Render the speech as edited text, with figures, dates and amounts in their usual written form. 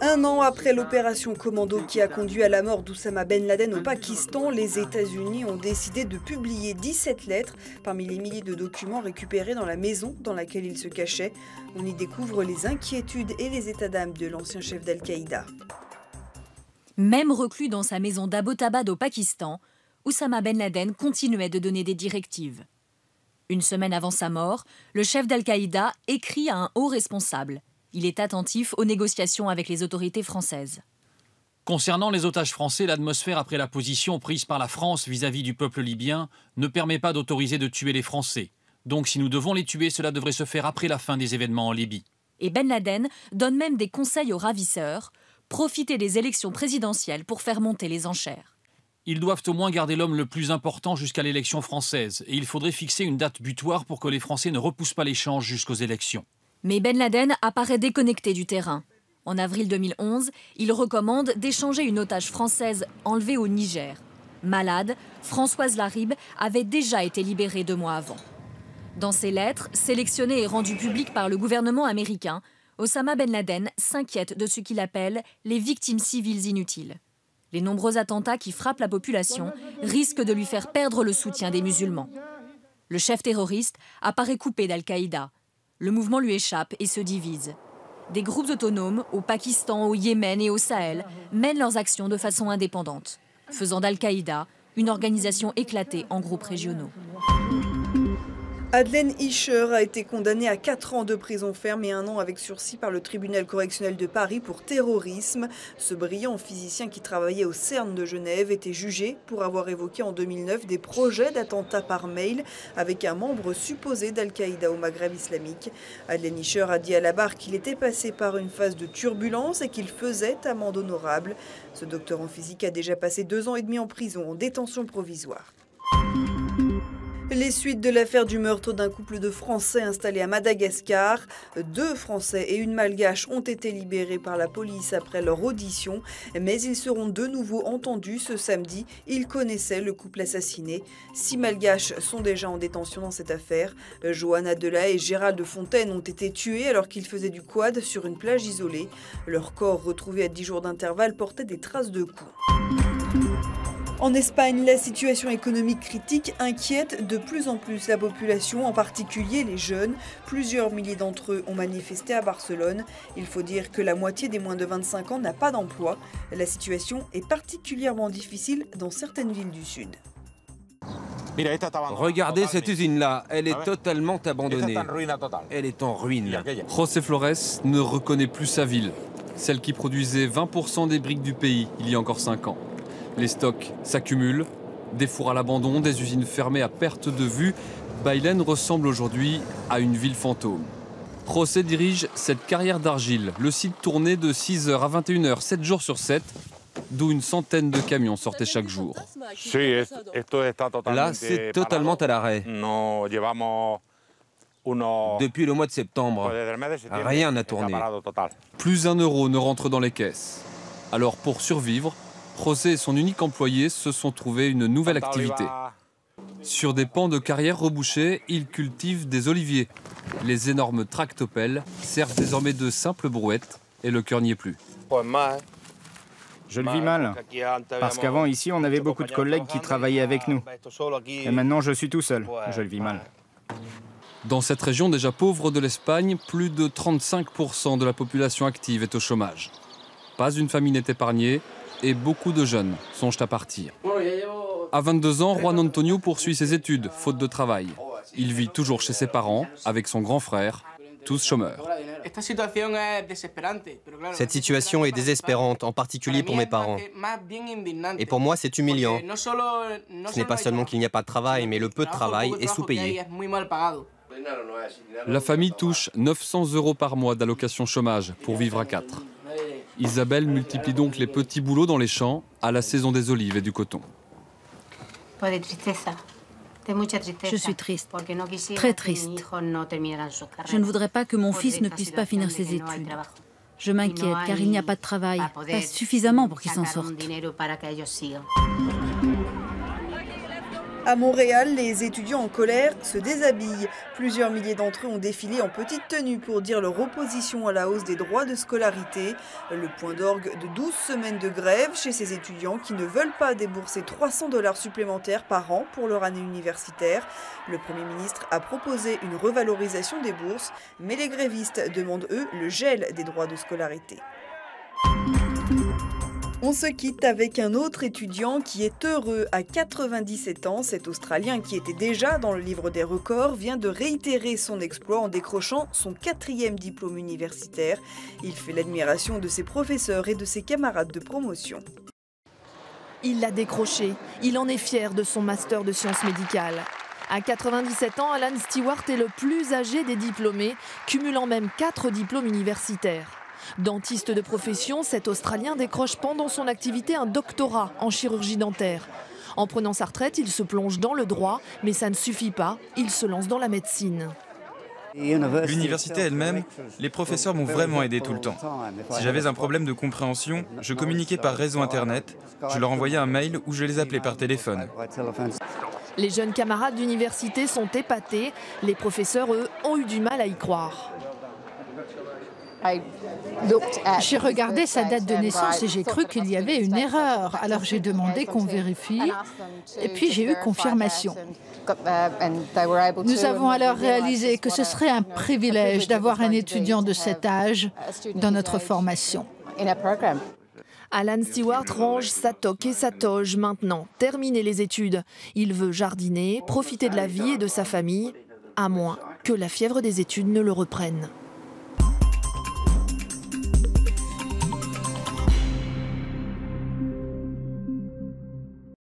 Un an après l'opération Commando qui a conduit à la mort d'Oussama Ben Laden au Pakistan, les États-Unis ont décidé de publier 17 lettres parmi les milliers de documents récupérés dans la maison dans laquelle il se cachait. On y découvre les inquiétudes et les états d'âme de l'ancien chef d'Al-Qaïda. Même reclus dans sa maison d'Abbottabad au Pakistan, Oussama Ben Laden continuait de donner des directives. Une semaine avant sa mort, le chef d'Al-Qaïda écrit à un haut responsable. Il est attentif aux négociations avec les autorités françaises. Concernant les otages français, l'atmosphère après la position prise par la France vis-à-vis du peuple libyen ne permet pas d'autoriser de tuer les Français. Donc si nous devons les tuer, cela devrait se faire après la fin des événements en Libye. Et Ben Laden donne même des conseils aux ravisseurs, profiter des élections présidentielles pour faire monter les enchères. Ils doivent au moins garder l'homme le plus important jusqu'à l'élection française. Et il faudrait fixer une date butoir pour que les Français ne repoussent pas l'échange jusqu'aux élections. Mais Ben Laden apparaît déconnecté du terrain. En avril 2011, il recommande d'échanger une otage française enlevée au Niger. Malade, Françoise Larribe avait déjà été libérée 2 mois avant. Dans ses lettres, sélectionnées et rendues publiques par le gouvernement américain, Oussama Ben Laden s'inquiète de ce qu'il appelle les victimes civiles inutiles. Les nombreux attentats qui frappent la population risquent de lui faire perdre le soutien des musulmans. Le chef terroriste apparaît coupé d'Al-Qaïda. Le mouvement lui échappe et se divise. Des groupes autonomes, au Pakistan, au Yémen et au Sahel, mènent leurs actions de façon indépendante, faisant d'Al-Qaïda une organisation éclatée en groupes régionaux. Adlen Isher a été condamné à 4 ans de prison ferme et 1 an avec sursis par le tribunal correctionnel de Paris pour terrorisme. Ce brillant physicien qui travaillait au CERN de Genève était jugé pour avoir évoqué en 2009 des projets d'attentats par mail avec un membre supposé d'Al-Qaïda au Maghreb islamique. Adlen Isher a dit à la barre qu'il était passé par une phase de turbulence et qu'il faisait amende honorable. Ce docteur en physique a déjà passé 2 ans et demi en prison en détention provisoire. Les suites de l'affaire du meurtre d'un couple de Français installés à Madagascar. 2 Français et une Malgache ont été libérés par la police après leur audition, mais ils seront de nouveau entendus ce samedi. Ils connaissaient le couple assassiné. 6 Malgaches sont déjà en détention dans cette affaire. Johanna Delay et Gérald Fontaine ont été tués alors qu'ils faisaient du quad sur une plage isolée. Leur corps, retrouvé à 10 jours d'intervalle, portait des traces de coups. En Espagne, la situation économique critique inquiète de plus en plus la population, en particulier les jeunes. Plusieurs milliers d'entre eux ont manifesté à Barcelone. Il faut dire que la moitié des moins de 25 ans n'a pas d'emploi. La situation est particulièrement difficile dans certaines villes du sud. Regardez cette usine-là, elle est totalement abandonnée. Elle est en ruine. José Flores ne reconnaît plus sa ville, celle qui produisait 20% des briques du pays il y a encore 5 ans. Les stocks s'accumulent, des fours à l'abandon, des usines fermées à perte de vue. Bailén ressemble aujourd'hui à une ville fantôme. José dirige cette carrière d'argile. Le site tournait de 6h à 21h, 7 jours sur 7, d'où une centaine de camions sortaient chaque jour. Là, c'est totalement à l'arrêt. Depuis le mois de septembre, rien n'a tourné. Plus un euro ne rentre dans les caisses. Alors pour survivre, José et son unique employé se sont trouvés une nouvelle activité. Sur des pans de carrière rebouchés, ils cultivent des oliviers. Les énormes tractopelles servent désormais de simples brouettes et le cœur n'y est plus. Je le vis mal, parce qu'avant ici on avait beaucoup de collègues qui travaillaient avec nous. Et maintenant je suis tout seul, je le vis mal. Dans cette région déjà pauvre de l'Espagne, plus de 35% de la population active est au chômage. Pas une famille n'est épargnée et beaucoup de jeunes songent à partir. À 22 ans, Juan Antonio poursuit ses études, faute de travail. Il vit toujours chez ses parents, avec son grand frère, tous chômeurs. Cette situation est désespérante, en particulier pour mes parents. Et pour moi, c'est humiliant. Ce n'est pas seulement qu'il n'y a pas de travail, mais le peu de travail est sous-payé. La famille touche 900 € par mois d'allocation chômage pour vivre à 4. Isabelle multiplie donc les petits boulots dans les champs à la saison des olives et du coton. Je suis triste, très triste. Je ne voudrais pas que mon fils ne puisse pas finir ses études. Je m'inquiète car il n'y a pas de travail, pas suffisamment pour qu'il s'en sorte. À Montréal, les étudiants en colère se déshabillent. Plusieurs milliers d'entre eux ont défilé en petite tenue pour dire leur opposition à la hausse des droits de scolarité. Le point d'orgue de 12 semaines de grève chez ces étudiants qui ne veulent pas débourser 300 $ supplémentaires par an pour leur année universitaire. Le Premier ministre a proposé une revalorisation des bourses, mais les grévistes demandent, eux, le gel des droits de scolarité. On se quitte avec un autre étudiant qui est heureux. À 97 ans, cet Australien qui était déjà dans le livre des records vient de réitérer son exploit en décrochant son 4e diplôme universitaire. Il fait l'admiration de ses professeurs et de ses camarades de promotion. Il l'a décroché. Il en est fier de son master de sciences médicales. À 97 ans, Alan Stewart est le plus âgé des diplômés, cumulant même 4 diplômes universitaires. Dentiste de profession, cet Australien décroche pendant son activité un doctorat en chirurgie dentaire. En prenant sa retraite, il se plonge dans le droit, mais ça ne suffit pas, il se lance dans la médecine. L'université elle-même, les professeurs m'ont vraiment aidé tout le temps. Si j'avais un problème de compréhension, je communiquais par réseau internet, je leur envoyais un mail ou je les appelais par téléphone. Les jeunes camarades d'université sont épatés, les professeurs, eux, ont eu du mal à y croire. J'ai regardé sa date de naissance et j'ai cru qu'il y avait une erreur. Alors j'ai demandé qu'on vérifie et puis j'ai eu confirmation. Nous avons alors réalisé que ce serait un privilège d'avoir un étudiant de cet âge dans notre formation. Alan Stewart range sa toque et sa toge maintenant. Terminer les études. Il veut jardiner, profiter de la vie et de sa famille, à moins que la fièvre des études ne le reprenne.